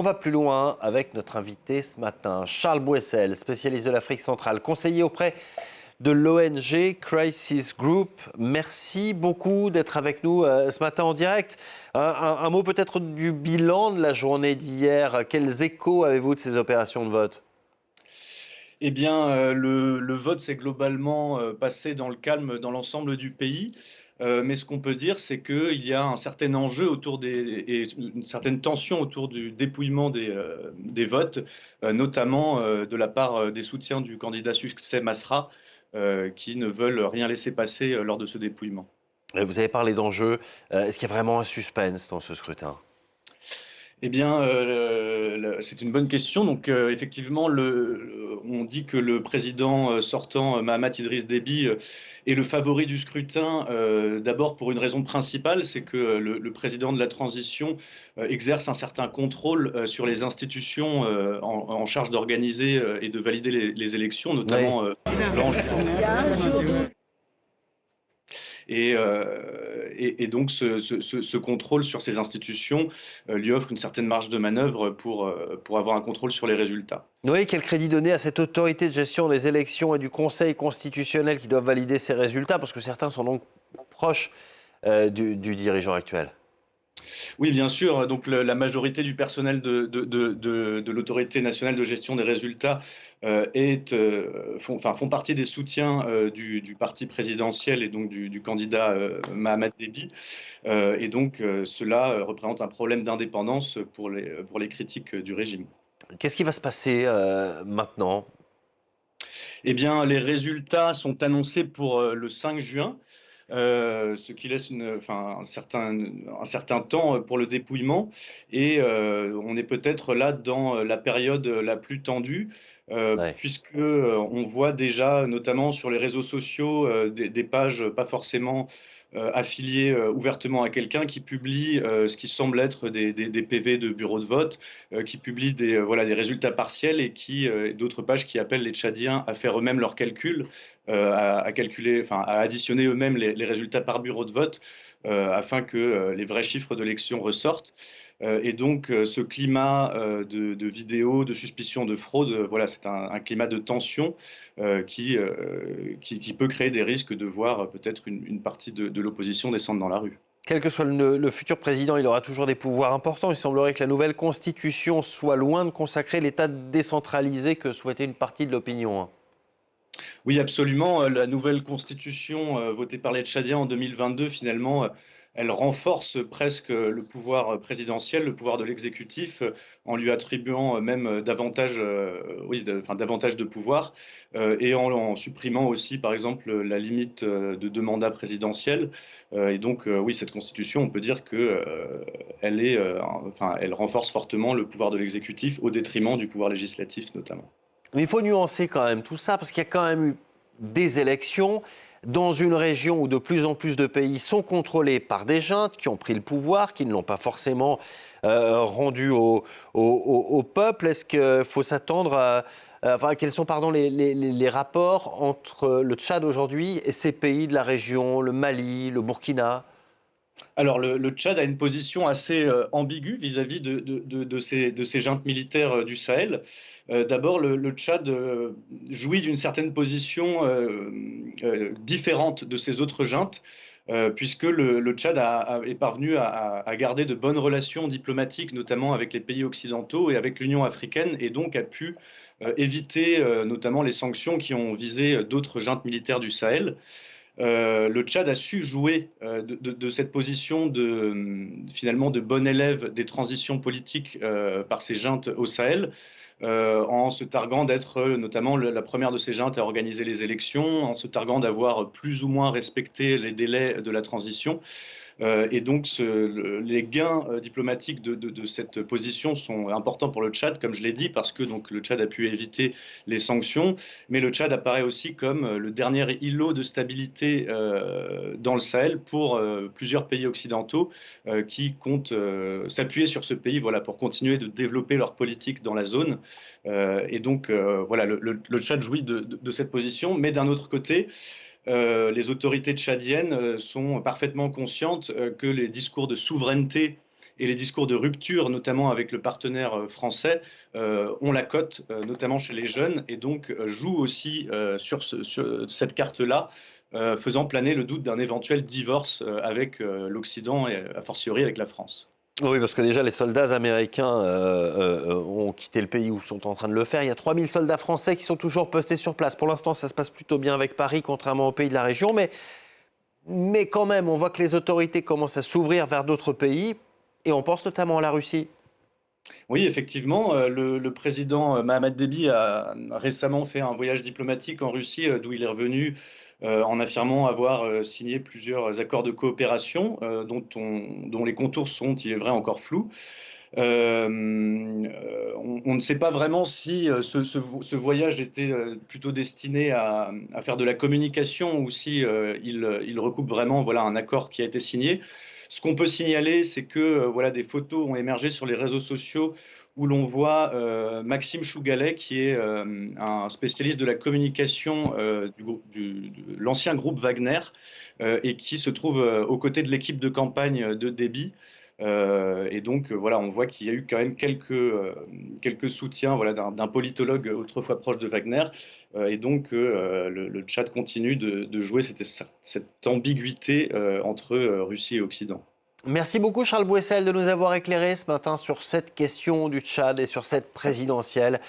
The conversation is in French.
On va plus loin avec notre invité ce matin, Charles Bouessel, spécialiste de l'Afrique centrale, conseiller auprès de l'ONG Crisis Group. Merci beaucoup d'être avec nous ce matin en direct. Un mot peut-être du bilan de la journée d'hier. Quels échos avez-vous de ces opérations de vote ? Eh bien, le vote s'est globalement passé dans le calme dans l'ensemble du pays. Mais ce qu'on peut dire, c'est qu'il y a un certain enjeu et une certaine tension autour du dépouillement des votes, notamment de la part des soutiens du candidat succès Masra, qui ne veulent rien laisser passer lors de ce dépouillement. Vous avez parlé d'enjeux. Est-ce qu'il y a vraiment un suspense dans ce scrutin ? Eh bien, c'est une bonne question. Donc, effectivement, on dit que le président sortant, Mahamat Idriss Déby, est le favori du scrutin. D'abord, pour une raison principale, c'est que le président de la transition exerce un certain contrôle sur les institutions en charge d'organiser et de valider les élections, Oui. notamment l'ange. Et donc, ce contrôle sur ces institutions lui offre une certaine marge de manœuvre pour avoir un contrôle sur les résultats. Oui, quel crédit donner à cette autorité de gestion des élections et du Conseil constitutionnel qui doivent valider ces résultats, parce que certains sont donc proches du dirigeant actuel. Oui, bien sûr. Donc, la majorité du personnel de l'autorité nationale de gestion des résultats font partie des soutiens du parti présidentiel et donc du candidat Mahamat Déby. Et donc, cela représente un problème d'indépendance pour les critiques du régime. Qu'est-ce qui va se passer maintenant ? Eh bien, les résultats sont annoncés pour le 5 juin. Ce qui laisse un certain temps pour le dépouillement. Et on est peut-être là dans la période la plus tendue, Ouais. puisque on voit déjà, notamment sur les réseaux sociaux, des pages pas forcément affiliées ouvertement à quelqu'un qui publie ce qui semble être des PV de bureau de vote, qui publie des résultats partiels et d'autres pages qui appellent les Tchadiens à faire eux-mêmes leurs calculs, à calculer, à additionner eux-mêmes les résultats par bureau de vote afin que les vrais chiffres de l'élection ressortent. Et donc, ce climat de vidéos, de suspicion de fraude, voilà, c'est un climat de tension qui peut créer des risques de voir peut-être une partie de l'opposition descendre dans la rue. Quel que soit le futur président, il aura toujours des pouvoirs importants. Il semblerait que la nouvelle constitution soit loin de consacrer l'État décentralisé que souhaitait une partie de l'opinion. Oui, absolument. La nouvelle constitution votée par les Tchadiens en 2022, finalement, elle renforce presque le pouvoir présidentiel, le pouvoir de l'exécutif, en lui attribuant même davantage de pouvoir, et en supprimant aussi, par exemple, la limite de 2 mandats présidentiels. Et donc, oui, cette constitution, on peut dire que elle renforce fortement le pouvoir de l'exécutif au détriment du pouvoir législatif, notamment. Mais il faut nuancer quand même tout ça, parce qu'il y a quand même eu des élections dans une région où de plus en plus de pays sont contrôlés par des juntes qui ont pris le pouvoir, qui ne l'ont pas forcément rendu au peuple. Est-ce qu'il faut s'attendre quels sont les rapports entre le Tchad aujourd'hui et ces pays de la région, le Mali, le Burkina ? Alors, le Tchad a une position assez ambiguë vis-à-vis de ces juntes militaires du Sahel. D'abord, le Tchad jouit d'une certaine position différente de ces autres juntes, puisque le Tchad est parvenu à garder de bonnes relations diplomatiques, notamment avec les pays occidentaux et avec l'Union africaine, et donc a pu éviter notamment les sanctions qui ont visé d'autres juntes militaires du Sahel. Le Tchad a su jouer de cette position finalement de bon élève des transitions politiques par ces juntes au Sahel, en se targuant d'être notamment la première de ces juntes à organiser les élections, en se targuant d'avoir plus ou moins respecté les délais de la transition. Et donc, les gains diplomatiques de cette position sont importants pour le Tchad, comme je l'ai dit, parce que donc, le Tchad a pu éviter les sanctions. Mais le Tchad apparaît aussi comme le dernier îlot de stabilité dans le Sahel pour plusieurs pays occidentaux qui comptent s'appuyer sur ce pays, voilà, pour continuer de développer leur politique dans la zone. Et donc, voilà, le Tchad jouit de cette position. Mais d'un autre côté, les autorités tchadiennes sont parfaitement conscientes que les discours de souveraineté et les discours de rupture, notamment avec le partenaire français, ont la cote, notamment chez les jeunes, et donc jouent aussi sur cette carte-là, faisant planer le doute d'un éventuel divorce avec l'Occident et a fortiori avec la France. Oui, parce que déjà, les soldats américains ont quitté le pays ou sont en train de le faire. Il y a 3000 soldats français qui sont toujours postés sur place. Pour l'instant, ça se passe plutôt bien avec Paris, contrairement aux pays de la région. Mais quand même, on voit que les autorités commencent à s'ouvrir vers d'autres pays. Et on pense notamment à la Russie. Oui, effectivement, le président Mahamat Déby a récemment fait un voyage diplomatique en Russie, d'où il est revenu en affirmant avoir signé plusieurs accords de coopération dont les contours sont, il est vrai, encore flous. On ne sait pas vraiment si ce voyage était plutôt destiné à faire de la communication ou si il recoupe vraiment voilà, un accord qui a été signé. Ce qu'on peut signaler, c'est que voilà, des photos ont émergé sur les réseaux sociaux où l'on voit Maxime Chougalet, qui est un spécialiste de la communication de l'ancien groupe Wagner, et qui se trouve aux côtés de l'équipe de campagne de Déby. Et donc, voilà, on voit qu'il y a eu quand même quelques soutiens voilà, d'un politologue autrefois proche de Wagner. Et donc, le Tchad continue de jouer cette ambiguïté entre Russie et Occident. Merci beaucoup Charles Bouessel de nous avoir éclairé ce matin sur cette question du Tchad et sur cette présidentielle.